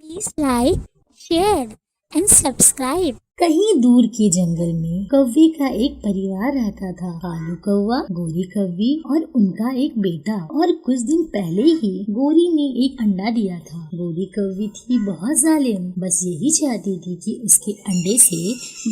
Please like, share and subscribe. कहीं दूर के जंगल में कौवे का एक परिवार रहता था। कालू कौवा, गोरी कौवी और उनका एक बेटा। और कुछ दिन पहले ही गोरी ने एक अंडा दिया था। गोरी कौवी थी बहुत जालिम, बस यही चाहती थी कि उसके अंडे से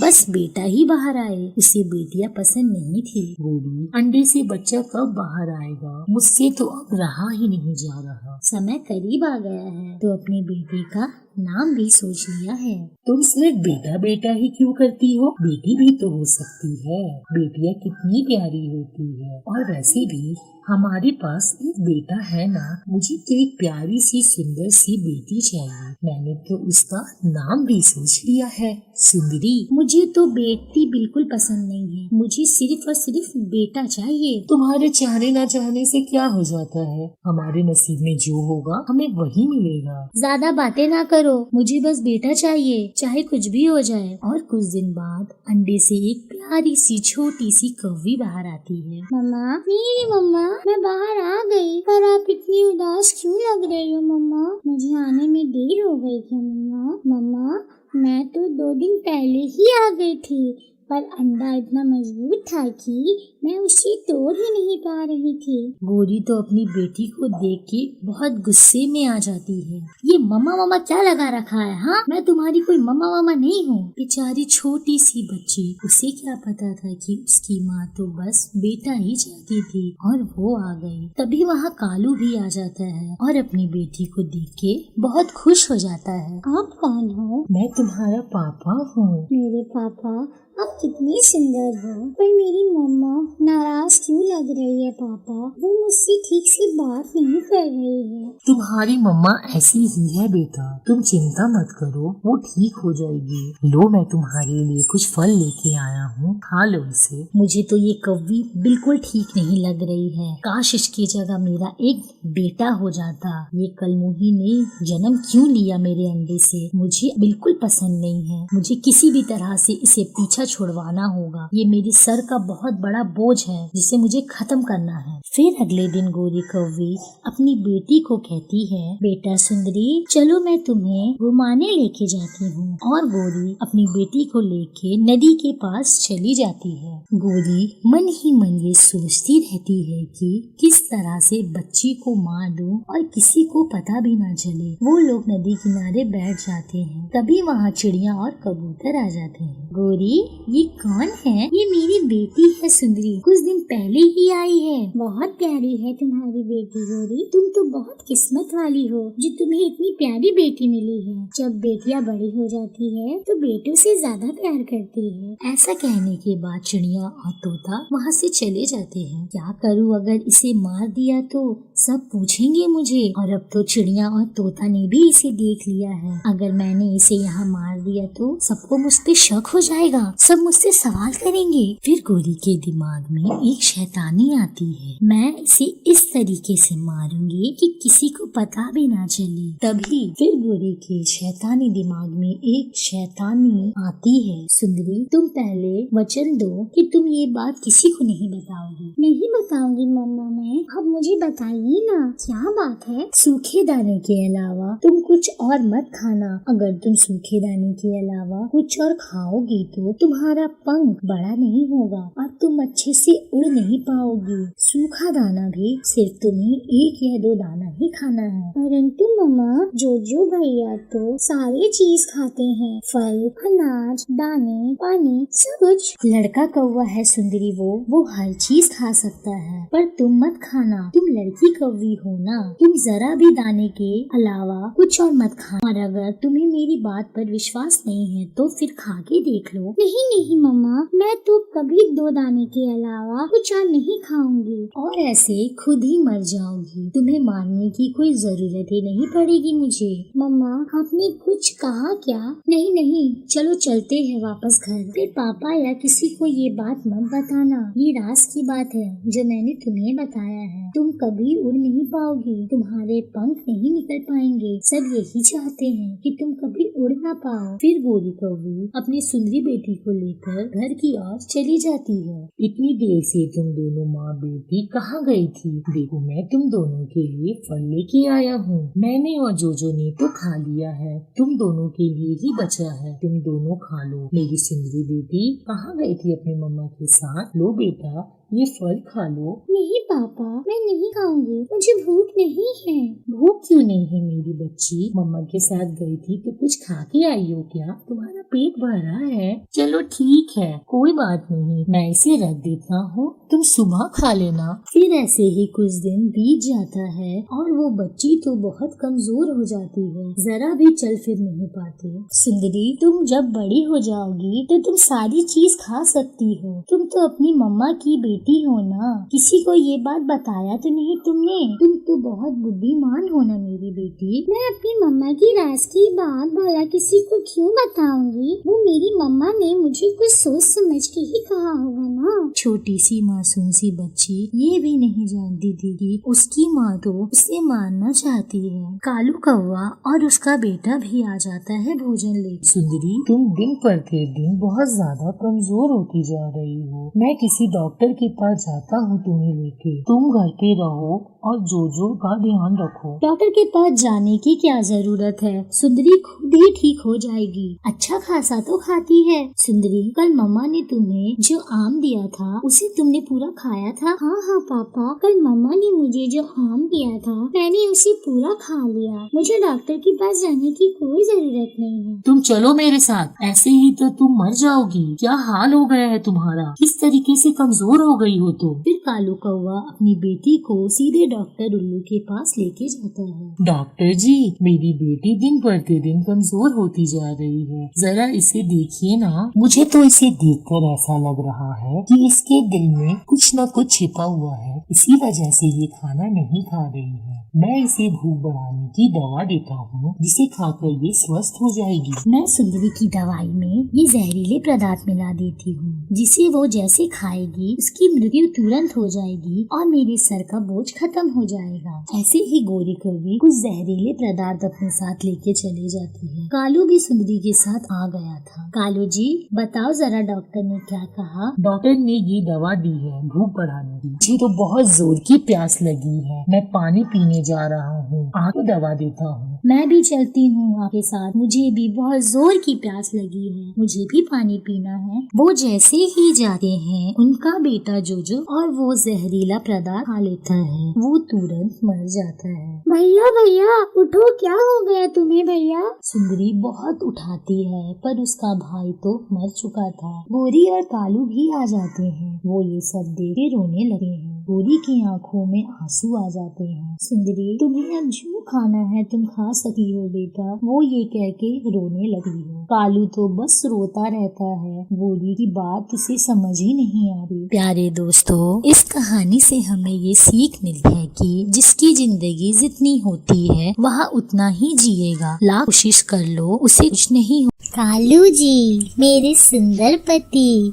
बस बेटा ही बाहर आए। उसे बेटियां पसंद नहीं थी। गोरी, अंडे से बच्चा कब बाहर आएगा? मुझसे तो अब रहा ही नहीं जा रहा। समय करीब आ गया है तो अपने बेटे का नाम भी सोच लिया है। तुम सिर्फ बेटा बेटा ही क्यों करती हो? बेटी भी तो हो सकती है। बेटियां कितनी प्यारी होती है। और वैसे भी हमारे पास एक बेटा है ना। मुझे तो एक प्यारी सी सुंदर सी बेटी चाहिए। मैंने तो उसका नाम भी सोच लिया है, सुंदरी। मुझे तो बेटी बिल्कुल पसंद नहीं है। मुझे सिर्फ और सिर्फ बेटा चाहिए। तुम्हारे चाहने ना चाहने से क्या हो जाता है? हमारे नसीब में जो होगा हमें वही मिलेगा। ज्यादा बातें ना करो, मुझे बस बेटा चाहिए, चाहे कुछ भी हो जाए। और कुछ दिन बाद अंडे से एक प्यारी सी छोटी सी कौवी बाहर आती है। मम्मा, मेरी मम्मा, मैं बाहर आ गई, पर आप इतनी उदास क्यों लग रही हो मम्मा? मुझे आने में देर हो गई क्या मम्मा? मम्मा, मैं तो 2 दिन पहले ही आ गई थी, पर अंडा इतना मजबूत था कि मैं उसे तोड़ ही नहीं पा रही थी। गोरी तो अपनी बेटी को देख के बहुत गुस्से में आ जाती है। ये मम्मा मम्मा क्या लगा रखा है? हाँ, मैं तुम्हारी कोई मम्मा मम्मा नहीं हूँ। बेचारी छोटी सी बच्ची, उसे क्या पता था कि उसकी माँ तो बस बेटा ही चाहती थी और वो आ गई। तभी वहाँ कालू भी आ जाता है और अपनी बेटी को देख के बहुत खुश हो जाता है। आप कौन हो? मैं तुम्हारा पापा हूँ। मेरे पापा, आप कितनी सुंदर हो। पर मेरी मम्मा नाराज क्यों लग रही है पापा? वो मुझसे ठीक से बात नहीं कर रही है। तुम्हारी मम्मा ऐसी ही है बेटा, तुम चिंता मत करो, वो ठीक हो जाएगी। लो, मैं तुम्हारे लिए कुछ फल लेके आया हूँ, खा लो इसे। मुझे तो ये कौवी बिल्कुल ठीक नहीं लग रही है। काश इसकी जगह मेरा एक बेटा हो जाता। ये कलमुही ने जन्म क्यों लिया मेरे अंडे से? मुझे बिल्कुल पसंद नहीं है। मुझे किसी भी तरह से इसे पीछा छुड़वाना होगा। ये मेरे सर का बहुत बड़ा बोझ है जिसे मुझे खत्म करना है। फिर अगले दिन गोरी कौवी अपनी बेटी को कहती है, बेटा सुंदरी, चलो मैं तुम्हें घुमाने लेके जाती हूँ। और गोरी अपनी बेटी को लेके नदी के पास चली जाती है। गोरी मन ही मन ये सोचती रहती है कि किस तरह से बच्ची को मार दूं और किसी को पता भी ना चले। वो लोग नदी किनारे बैठ जाते हैं। तभी वहाँ चिड़िया और कबूतर आ जाते हैं। गोरी, ये कौन है? ये मेरी बेटी है सुंदरी, कुछ दिन पहले ही आई है। बहुत प्यारी है तुम्हारी बेटी गोरी। तुम तो बहुत किस्मत वाली हो जो तुम्हें इतनी प्यारी बेटी मिली है। जब बेटियां बड़ी हो जाती है तो बेटों से ज्यादा प्यार करती है। ऐसा कहने के बाद चिड़िया और तोता वहाँ से चले जाते हैं। क्या करूँ, अगर इसे मार दिया तो सब पूछेंगे मुझे। और अब तो चिड़िया और तोता ने भी इसे देख लिया है। अगर मैंने इसे यहाँ मार दिया तो सबको मुझ पे शक हो जाएगा, सब मुझसे सवाल करेंगे। फिर गोरी के दिमाग में एक शैतानी आती है। मैं इसे इस तरीके से मारूंगी कि किसी को पता भी ना चले। तभी फिर गोरी के शैतानी दिमाग में एक शैतानी आती है, सुंदरी, तुम पहले वचन दो कि तुम ये बात किसी को नहीं बताओगी। नहीं बताऊंगी मम्मा मैं। अब मुझे बताइए ना, क्या बात है? सूखे दाने के अलावा तुम कुछ और मत खाना। अगर तुम सूखे दाने के अलावा कुछ और खाओगी तो तुम्हारा पंख बड़ा नहीं होगा और तुम अच्छे से उड़ नहीं पाओगी। सूखा दाना भी सिर्फ तुम्हें 1 या 2 दाना ही खाना है। परंतु मम्मा, जोजो भैया तो सारे चीज खाते हैं, फल, अनाज, दाने, पानी, सब कुछ। लड़का कौवा है सुंदरी, वो हर चीज खा सकता है, पर तुम मत खाना। तुम लड़की कौवी हो ना, तुम जरा भी दाने के अलावा कुछ और मत खाना। और अगर तुम्हें मेरी बात पर विश्वास नहीं है तो फिर खा के देख लो। नहीं नहीं मम्मा, मैं तो कभी 2 दाने के अलावा कुछ और नहीं खाऊंगी। और ऐसे खुद ही मर जाओगी। तुम्हें मारने की कोई जरूरत ही नहीं पड़ेगी मुझे। मम्मा, आपने कुछ कहा क्या? नहीं नहीं, चलो चलते हैं वापस घर। फिर पापा या किसी को ये बात मत बताना। ये राज की बात है जो मैंने तुम्हें बताया है। तुम कभी उड़ नहीं पाओगी, तुम्हारे पंख नहीं निकल पाएंगे। सब यही चाहते हैं कि तुम कभी उड़ ना पाओ। फिर गोरी कौवी अपनी सुंदरी बेटी को लेकर घर की ओर चली जाती है। इतनी देर से तुम दोनों माँ बेटी कहाँ गई थी? देखो मैं तुम दोनों के लिए फल लेके आया हूँ। मैंने और जोजो ने तो खा लिया है, तुम दोनों के लिए ही बचा है, तुम दोनों खा लो। मेरी सुंदरी बेटी कहाँ गई थी अपनी मम्मा के साथ? लो बेटा ये फल खा लो। नहीं पापा, मैं नहीं खाऊंगी, मुझे भूख नहीं है। भूख क्यों नहीं है मेरी बच्ची? मम्मा के साथ गई थी तो कुछ खा के आई हो क्या? तुम्हारा पेट भरा है? चलो ठीक है, कोई बात नहीं, मैं इसे रख देता हूँ, तुम सुबह खा लेना। फिर ऐसे ही कुछ दिन बीत जाता है और वो बच्ची तो बहुत कमजोर हो जाती है, जरा भी चल फिर नहीं पाती। सुंदरी, तुम जब बड़ी हो जाओगी तो तुम सारी चीज खा सकती हो, तुम तो अपनी मम्मा की बेटी हो ना। किसी को ये बात बताया तो नहीं तुमने? तुम तो बहुत बुद्धिमान हो ना मेरी बेटी। मैं अपनी मम्मा की राज की बात भला किसी को क्यों बताऊंगी? वो मेरी मम्मा ने मुझे कुछ सोच समझ के ही कहा होगा ना। छोटी सी मासूम सी बच्ची ये भी नहीं जानती थी कि उसकी माँ तो उसे मारना चाहती है। कालू कौवा और उसका बेटा भी आ जाता है भोजन लेकर। सुंदरी, तुम दिन प्रतिदिन बहुत ज्यादा कमजोर होती जा रही हो। मैं किसी डॉक्टर के पास जाता हूँ तुम्हें लेके, तुम घर पे रहो और जोजो का ध्यान रखो। डॉक्टर के पास जाने की क्या जरूरत है, सुंदरी खुद ही ठीक हो जाएगी। अच्छा खासा तो खाती है। सुंदरी, कल मम्मा ने तुम्हें जो आम दिया था उसे तुमने पूरा खाया था? हाँ हाँ पापा, कल मम्मा ने मुझे जो आम दिया था मैंने उसे पूरा खा लिया। मुझे डॉक्टर के पास जाने की कोई जरूरत नहीं है। तुम चलो मेरे साथ, ऐसे ही तो तुम मर जाओगी। क्या हाल हो गया है तुम्हारा? किस तरीके से कमजोर हो गई हो तुम? फिर कालू कौवा अपनी बेटी को सीधे डॉक्टर उल्लू के पास लेके जाता है। डॉक्टर जी, मेरी बेटी दिन प्रतिदिन कमजोर होती जा रही है, जरा इसे देखिए ना। मुझे तो इसे देखकर ऐसा लग रहा है कि इसके दिल में कुछ न कुछ छिपा हुआ है, इसी वजह से ये खाना नहीं खा रही है। मैं इसे भूख बढ़ाने की दवा देता हूँ, जिसे खाकर ये स्वस्थ हो जाएगी। मैं सुंदरी की दवाई में ये जहरीले पदार्थ मिला देती हूँ, जिसे वो जैसे खाएगी उसकी मृत्यु तुरंत हो जाएगी और मेरे सर का बोझ खत्म हो जाएगा। ऐसे ही गोरी कौवी कुछ जहरीले पदार्थ अपने साथ लेके चली जाती है। कालू भी सुंदरी के साथ आ गया था। कालू जी, बताओ जरा डॉक्टर ने क्या कहा? डॉक्टर ने ये दवा दी है भूख बढ़ाने की। मुझे तो बहुत जोर की प्यास लगी है, मैं पानी पीने जा रहा हूँ, आपको दवा देता हूँ। मैं भी चलती हूँ आपके साथ, मुझे भी बहुत जोर की प्यास लगी है, मुझे भी पानी पीना है। वो जैसे ही जाते हैं उनका बेटा जोजो और वो जहरीला पदार्थ खा लेता है, वो तुरंत मर जाता है। भैया भैया उठो, क्या हो गया तुम्हें भैया? सुंदरी बहुत उठाती है पर उसका भाई तो मर चुका था। गोरी और कालू भी आ जाते हैं, वो ये सब देख के रोने लगे हैं। गोरी की आंखों में आंसू आ जाते हैं। सुंदरी, तुम्हें अब जो खाना है तुम खा सकती हो बेटा, वो ये कह के रोने लगी है। कालू तो बस रोता रहता है, गोरी की बात उसे समझ ही नहीं आ रही। प्यारे दोस्तों, इस कहानी से हमें ये सीख मिलती है कि जिसकी जिंदगी जितनी होती है वह उतना ही जिएगा, लाख कोशिश कर लो उसे कुछ नहीं हो। कालू जी, मेरे सुंदर पति,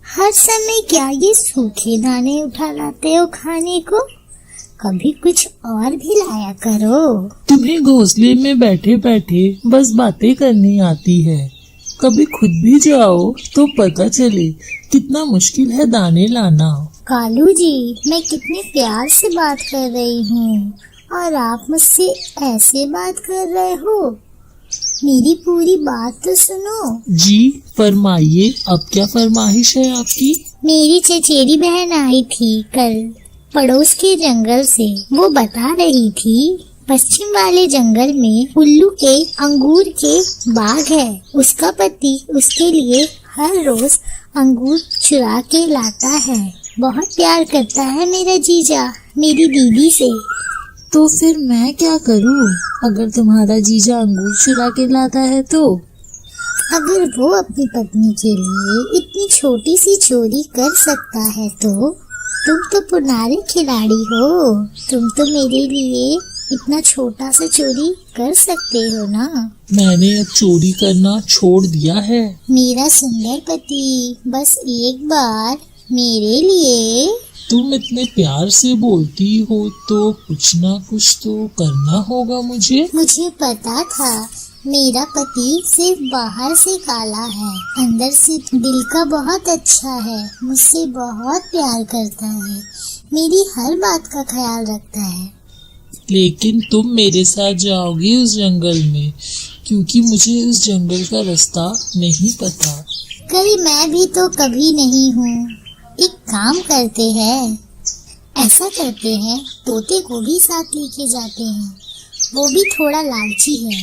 हर समय क्या ये सूखे दाने उठा लाते हो खाने को? कभी कुछ और भी लाया करो। तुम्हें घोंसले में बैठे बैठे बस बातें करनी आती है, कभी खुद भी जाओ तो पता चले कितना मुश्किल है दाने लाना। कालू जी, मैं कितने प्यार से बात कर रही हूँ और आप मुझसे ऐसे बात कर रहे हो। मेरी पूरी बात तो सुनो। जी फरमाइए, अब क्या फरमाइश है आपकी? मेरी चचेरी बहन आई थी कल पड़ोस के जंगल से। वो बता रही थी पश्चिम वाले जंगल में उल्लू के अंगूर के बाग है। उसका पति उसके लिए हर रोज अंगूर चुरा के लाता है। बहुत प्यार करता है मेरा जीजा मेरी दीदी से। तो फिर मैं क्या करूँ अगर तुम्हारा जीजा अंगूर चुरा के लाता है तो? अगर वो अपनी पत्नी के लिए इतनी छोटी सी चोरी कर सकता है तो तुम तो पुराने खिलाड़ी हो। तुम तो मेरे लिए इतना छोटा सा चोरी कर सकते हो ना। मैंने अब चोरी करना छोड़ दिया है। मेरा सुंदर पति, बस एक बार मेरे लिए। तुम इतने प्यार से बोलती हो तो कुछ ना कुछ तो करना होगा मुझे। मुझे पता था मेरा पति सिर्फ बाहर से काला है, अंदर से दिल का बहुत अच्छा है, मुझसे बहुत प्यार करता है, मेरी हर बात का ख्याल रखता है। लेकिन तुम मेरे साथ जाओगी उस जंगल में, क्योंकि मुझे उस जंगल का रास्ता नहीं पता। कभी मैं भी तो कभी नहीं हूँ। एक काम करते हैं, ऐसा करते हैं, तोते को भी साथ लेके जाते हैं, वो भी थोड़ा लालची है,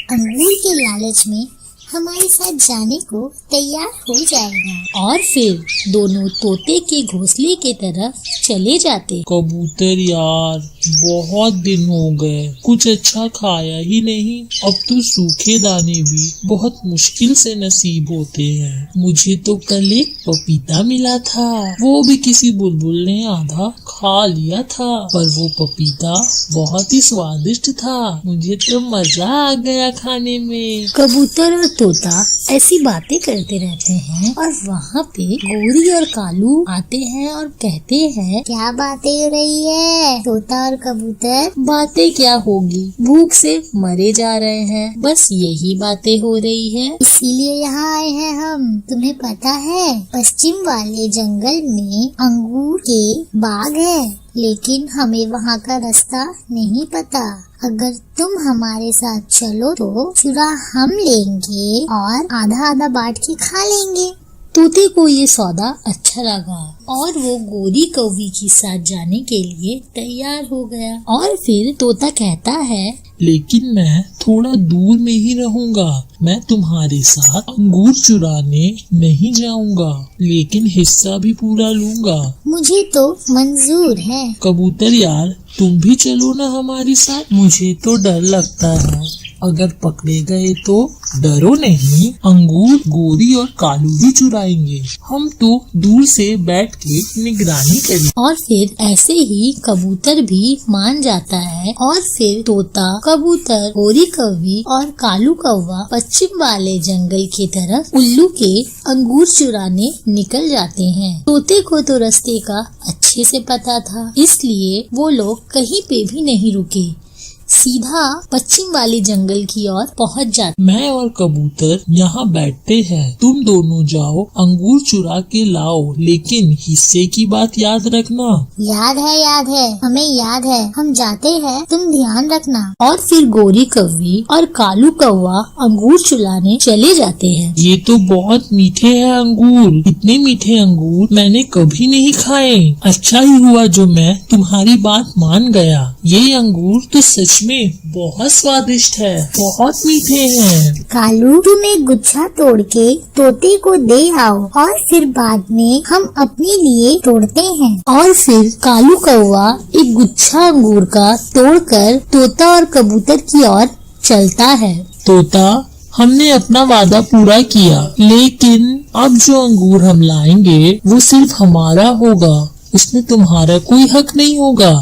अंगूर के लालच में हमारे साथ जाने को तैयार हो जाएगा। और फिर दोनों तोते के घोंसले के तरफ चले जाते। कबूतर यार, बहुत दिन हो गए, कुछ अच्छा खाया ही नहीं। अब तो सूखे दाने भी बहुत मुश्किल से नसीब होते हैं। मुझे तो कल एक पपीता मिला था, वो भी किसी बुलबुल ने आधा खा लिया था, पर वो पपीता बहुत ही स्वादिष्ट था। मुझे तो मजा आ गया खाने में। कबूतर और तोता ऐसी बातें करते रहते हैं और वहाँ पे गोरी और कालू आते हैं और कहते हैं, क्या बातें हो रही है तोता और कबूतर? बातें क्या होगी, भूख से मरे जा रहे हैं, बस यही बातें हो रही है। इसीलिए यहाँ आए हैं हम। तुम्हें पता है, पश्चिम वाले जंगल में अंगूर के बाग है, लेकिन हमें वहाँ का रास्ता नहीं पता। अगर तुम हमारे साथ चलो तो चुरा हम लेंगे और आधा आधा बांट के खा लेंगे। तोते को ये सौदा अच्छा लगा और वो गोरी कौवी के साथ जाने के लिए तैयार हो गया। और फिर तोता कहता है, लेकिन मैं थोड़ा दूर में ही रहूंगा, मैं तुम्हारे साथ अंगूर चुराने नहीं जाऊंगा, लेकिन हिस्सा भी पूरा लूंगा। मुझे तो मंजूर है। कबूतर यार, तुम भी चलो ना हमारे साथ। मुझे तो डर लगता है, अगर पकड़े गए तो डरो नहीं, अंगूर गोरी और कालू भी चुराएंगे, हम तो दूर से बैठ के निगरानी करेंगे। और फिर ऐसे ही कबूतर भी मान जाता है और फिर तोता, कबूतर, गोरी कौवी और कालू कौवा पश्चिम वाले जंगल की तरफ उल्लू के अंगूर चुराने निकल जाते हैं। तोते को तो रास्ते का अच्छे से पता था, इसलिए वो लोग कहीं पे भी नहीं रुके, सीधा पश्चिम वाले जंगल की ओर पहुंच जाते। मैं और कबूतर यहाँ बैठते हैं, तुम दोनों जाओ अंगूर चुरा के लाओ, लेकिन हिस्से की बात याद रखना। याद है, हमें याद है, हम जाते हैं, तुम ध्यान रखना। और फिर गोरी कौवी और कालू कौवा अंगूर चुराने चले जाते हैं। ये तो बहुत मीठे हैं अंगूर, इतने मीठे अंगूर मैंने कभी नहीं खाए। अच्छा ही हुआ जो मैं तुम्हारी बात मान गया। ये अंगूर तो सच में बहुत स्वादिष्ट है, बहुत मीठे हैं। कालू, तुम एक गुच्छा तोड़ के तोते को दे आओ और फिर बाद में हम अपने लिए तोड़ते हैं। और फिर कालू कौवा एक गुच्छा अंगूर का तोड़कर तोता और कबूतर की ओर चलता है। तोता, हमने अपना वादा पूरा किया, लेकिन अब जो अंगूर हम लाएंगे वो सिर्फ हमारा होगा, उसमें तुम्हारा कोई हक नहीं होगा।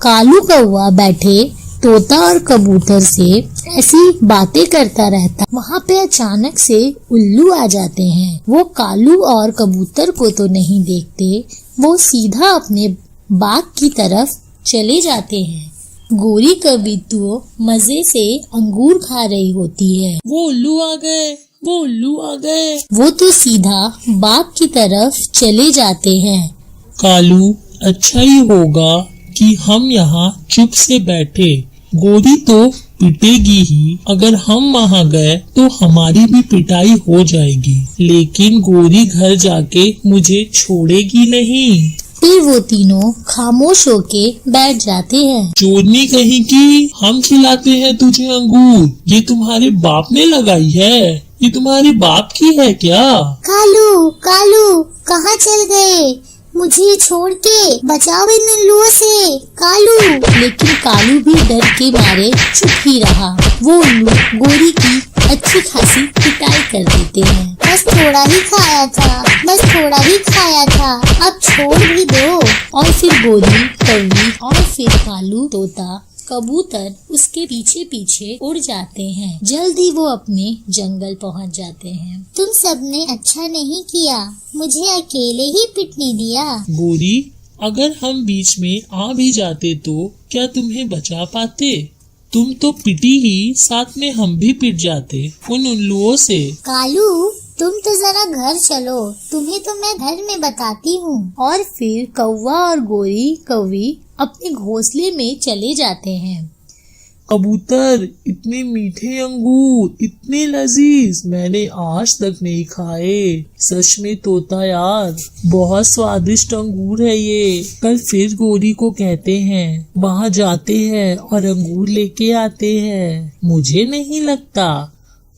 कालू कौवा बैठे तोता और कबूतर से ऐसी बातें करता रहता। वहाँ पे अचानक से उल्लू आ जाते हैं। वो कालू और कबूतर को तो नहीं देखते, वो सीधा अपने बाग की तरफ चले जाते हैं। गोरी कौवी तो मजे से अंगूर खा रही होती है। वो उल्लू आ गए, वो उल्लू आ गए। वो तो सीधा बाग की तरफ चले जाते हैं। कालू, अच्छा ही होगा कि हम यहाँ चुप से बैठे, गोरी तो पिटेगी ही, अगर हम वहाँ गए तो हमारी भी पिटाई हो जाएगी, लेकिन गोरी घर जाके मुझे छोड़ेगी नहीं। फिर वो तीनों खामोश होके बैठ जाते हैं। चोरनी कहीं की, हम खिलाते हैं तुझे अंगूर, ये तुम्हारे बाप ने लगाई है, ये तुम्हारे बाप की है क्या? कालू, कालू कहाँ चल गए? मुझे छोड़ के बचाओ इन उल्लुओं से। कालू। लेकिन कालू भी डर के मारे चुप ही रहा। वो उल्लू गोरी की अच्छी खासी पिटाई कर देते हैं। बस थोड़ा ही खाया था, बस थोड़ा ही खाया था, अब छोड़ भी दो। और फिर गोरी, कौवी और फिर कालू, तोता, कबूतर उसके पीछे पीछे उड़ जाते हैं। जल्दी वो अपने जंगल पहुंच जाते हैं। तुम सबने अच्छा नहीं किया, मुझे अकेले ही पिटने दिया। गोरी, अगर हम बीच में आ भी जाते तो क्या तुम्हें बचा पाते? तुम तो पिटी ही, साथ में हम भी पिट जाते उन उल्लुओं से। कालू तुम तो जरा घर चलो, तुम्हें तो मैं घर में बताती हूँ। और फिर कौवा और गोरी कौवी अपने घोंसले में चले जाते हैं। कबूतर, इतने मीठे अंगूर, इतने लजीज मैंने आज तक नहीं खाए। सच में तोता यार, बहुत स्वादिष्ट अंगूर है ये। कल फिर गोरी को कहते हैं, वहाँ जाते हैं और अंगूर लेके आते हैं। मुझे नहीं लगता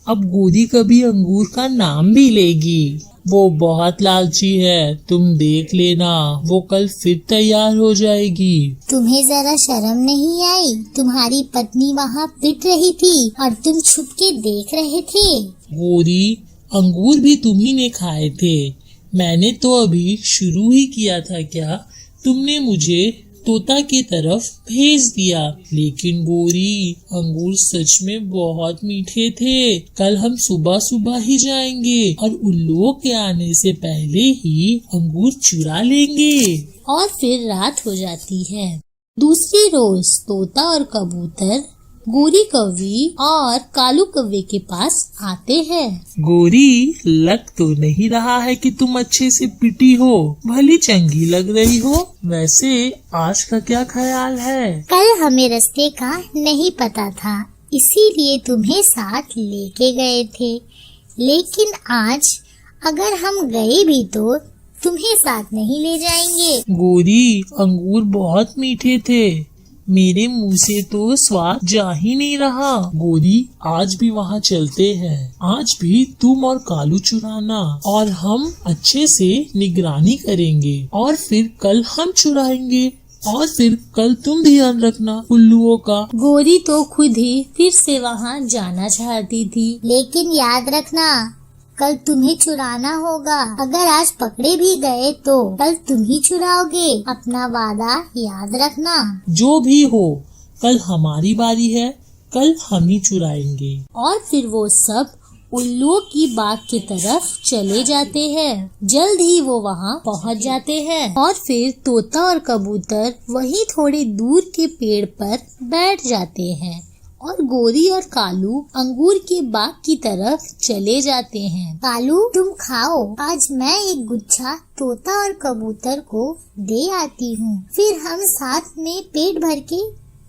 अब गोरी कभी अंगूर का नाम भी लेगी। वो बहुत लालची है, तुम देख लेना, वो कल फिर तैयार हो जाएगी। तुम्हें जरा शर्म नहीं आई? तुम्हारी पत्नी वहाँ पिट रही थी और तुम छुप के देख रहे थे। गोरी, अंगूर भी तुम्ही ने खाए थे, मैंने तो अभी शुरू ही किया था। क्या तुमने मुझे तोता की तरफ भेज दिया? लेकिन गोरी, अंगूर सच में बहुत मीठे थे। कल हम सुबह सुबह ही जाएंगे और उल्लुओं के आने से पहले ही अंगूर चुरा लेंगे। और फिर रात हो जाती है। दूसरी रोज तोता और कबूतर गोरी कौवी और कालू कौवे के पास आते हैं। गोरी, लग तो नहीं रहा है कि तुम अच्छे से पिटी हो, भली चंगी लग रही हो। वैसे आज का क्या ख्याल है? कल हमें रास्ते का नहीं पता था, इसीलिए तुम्हें साथ लेके गए थे। लेकिन आज अगर हम गए भी तो तुम्हें साथ नहीं ले जाएंगे। गोरी, अंगूर बहुत मीठे थे, मेरे मुंह से तो स्वाद जा ही नहीं रहा। गोरी, आज भी वहाँ चलते हैं। आज भी तुम और कालू चुराना और हम अच्छे से निगरानी करेंगे, और फिर कल हम चुराएंगे, और फिर कल तुम ध्यान रखना उल्लुओं का। गोरी तो खुद ही फिर से वहाँ जाना चाहती थी। लेकिन याद रखना, कल तुम्हें चुराना होगा। अगर आज पकड़े भी गए तो कल तुम ही चुराओगे। अपना वादा याद रखना। जो भी हो, कल हमारी बारी है, कल हम ही चुराएंगे। और फिर वो सब उल्लुओं की बाग की तरफ चले जाते हैं। जल्द ही वो वहाँ पहुँच जाते हैं और फिर तोता और कबूतर वहीं थोड़े दूर के पेड़ पर बैठ जाते हैं और गोरी और कालू अंगूर के बाग की तरफ चले जाते हैं। कालू, तुम खाओ, आज मैं एक गुच्छा तोता और कबूतर को दे आती हूँ। फिर हम साथ में पेट भर के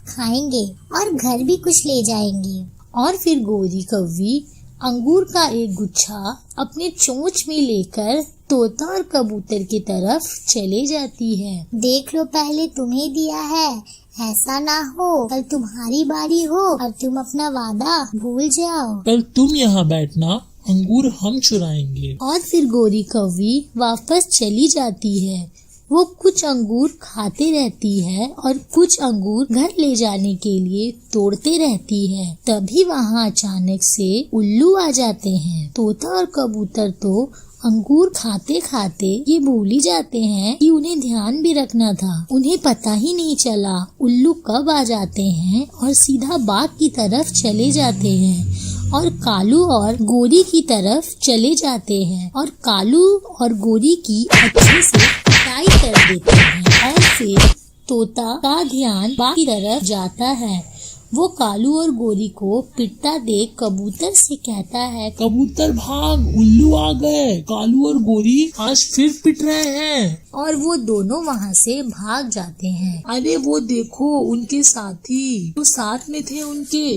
खाएंगे और घर भी कुछ ले जाएंगे। और फिर गोरी कौवी अंगूर का एक गुच्छा अपने चोंच में लेकर तोता और कबूतर की तरफ चले जाती है। देख लो, पहले तुम्हें दिया है, ऐसा ना हो कल तुम्हारी बारी हो और तुम अपना वादा भूल जाओ। कल तुम यहाँ बैठना, अंगूर हम चुराएंगे। और फिर गोरी कौवी वापस चली जाती है। वो कुछ अंगूर खाते रहती है और कुछ अंगूर घर ले जाने के लिए तोड़ते रहती है। तभी वहाँ अचानक से उल्लू आ जाते हैं। तोता और कबूतर तो अंगूर खाते खाते ये भूल ही जाते हैं कि उन्हें ध्यान भी रखना था। उन्हें पता ही नहीं चला उल्लू कब आ जाते हैं और सीधा बाग की तरफ चले जाते हैं और कालू और गोरी की तरफ चले जाते हैं और कालू और गोरी की अच्छे से पिटाई कर देते हैं। और फिर तोता का ध्यान बाग की तरफ जाता है। वो कालू और गोरी को पिटता देख कबूतर से कहता है, कबूतर भाग, उल्लू आ गए। कालू और गोरी आज फिर पिट रहे हैं। और वो दोनों वहाँ से भाग जाते हैं। अरे वो देखो, उनके साथी जो साथ में थे उनके,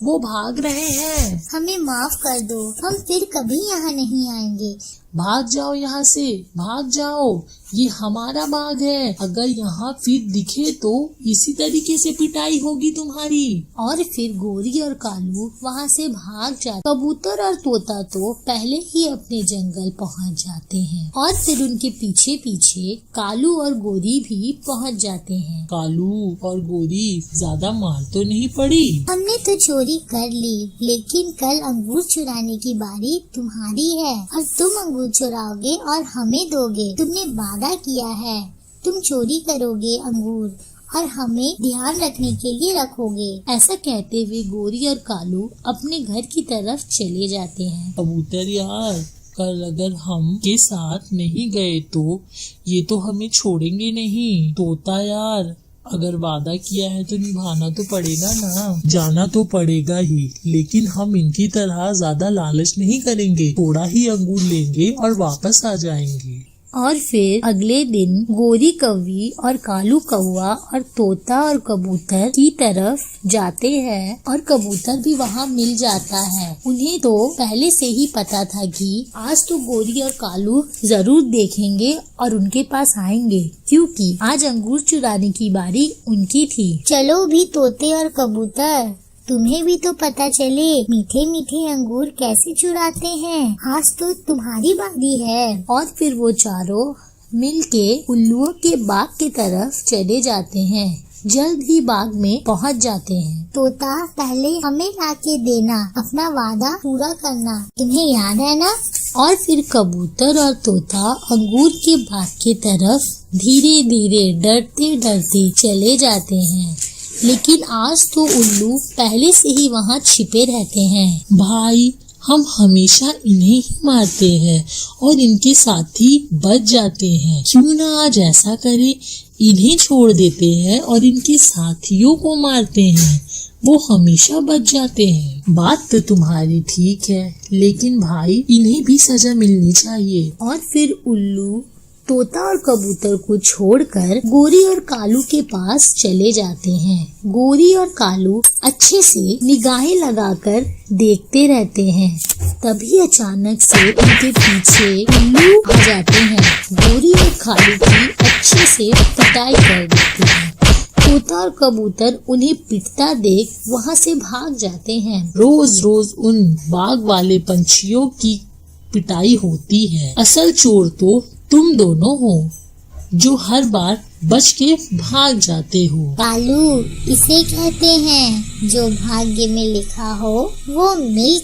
वो भाग रहे हैं। हमें माफ कर दो, हम फिर कभी यहाँ नहीं आएंगे। भाग जाओ यहाँ से, भाग जाओ, ये हमारा बाग है। अगर यहाँ फिर दिखे तो इसी तरीके से पिटाई होगी तुम्हारी। और फिर गोरी और कालू वहाँ से भाग जाते। कबूतर और तोता तो पहले ही अपने जंगल पहुँच जाते हैं और फिर उनके पीछे पीछे कालू और गोरी भी पहुँच जाते हैं। कालू और गोरी, ज्यादा मार तो नहीं पड़ी? हमने तो चोरी कर ली, लेकिन कल अंगूर चुराने की बारी तुम्हारी है और तुम अंगूर चुराओगे और हमें दोगे। तुमने वादा किया है, तुम चोरी करोगे अंगूर और हमें ध्यान रखने के लिए रखोगे। ऐसा कहते हुए गोरी और कालू अपने घर की तरफ चले जाते हैं। कबूतर यार, कल अगर हम के साथ नहीं गए तो ये तो हमें छोड़ेंगे नहीं। तोता यार, अगर वादा किया है तो निभाना तो पड़ेगा ना। जाना तो पड़ेगा ही, लेकिन हम इनकी तरह ज्यादा लालच नहीं करेंगे। थोड़ा ही अंगूर लेंगे और वापस आ जाएंगे। और फिर अगले दिन गोरी कौवी और कालू कौवा और तोता और कबूतर की तरफ जाते हैं और कबूतर भी वहाँ मिल जाता है। उन्हें तो पहले से ही पता था कि आज तो गोरी और कालू जरूर देखेंगे और उनके पास आएंगे, क्योंकि आज अंगूर चुराने की बारी उनकी थी। चलो भी तोते और कबूतर, तुम्हें भी तो पता चले मीठे मीठे अंगूर कैसे चुराते हैं। आज तो तुम्हारी बारी है। और फिर वो चारों मिलके उल्लुओं के बाग की तरफ चले जाते हैं। जल्द ही बाग में पहुंच जाते हैं। तोता, पहले हमें लाके देना, अपना वादा पूरा करना, तुम्हें याद है ना? और फिर कबूतर और तोता अंगूर के बाग की तरफ धीरे धीरे डरते डरते चले जाते हैं। लेकिन आज तो उल्लू पहले से ही वहाँ छिपे रहते हैं। भाई, हम हमेशा इन्हें ही मारते हैं और इनके साथी बच जाते हैं। क्यों ना आज ऐसा करें, इन्हें छोड़ देते हैं और इनके साथियों को मारते हैं। वो हमेशा बच जाते हैं। बात तो तुम्हारी ठीक है, लेकिन भाई इन्हें भी सजा मिलनी चाहिए। और फिर उल्लू तोता और कबूतर को छोड़कर गोरी और कालू के पास चले जाते हैं। गोरी और कालू अच्छे से निगाहें लगाकर देखते रहते हैं। तभी अचानक से उनके पीछे उल्लू आ जाते हैं। गोरी और कालू की अच्छे से पिटाई कर देते हैं। तोता और कबूतर उन्हें पिटता देख वहाँ से भाग जाते हैं। रोज रोज उन बाग वाले पंछियों की पिटाई होती है। असल चोर तो तुम दोनों हो, जो हर बार बच के भाग जाते हो। कालू, इसे कहते हैं जो भाग्य में लिखा हो वो मिल